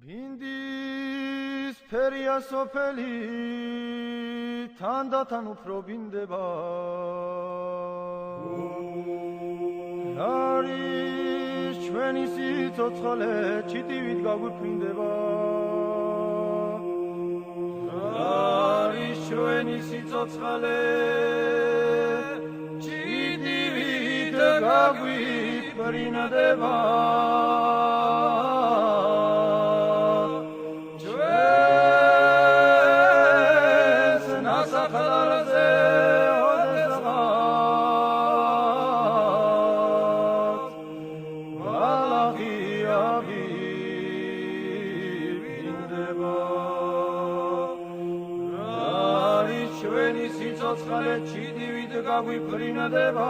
ბინდის ფერია სოფელი თანდათან უფრო ბინდება არის ჩვენი სიცოცხლე ჩიტივით გაგვიფრინდება არის ჩვენი სიცოცხლე ჩიტივით გაგვიფრინდება სიცოცხლე ჩიდივით გაგვიფრინდება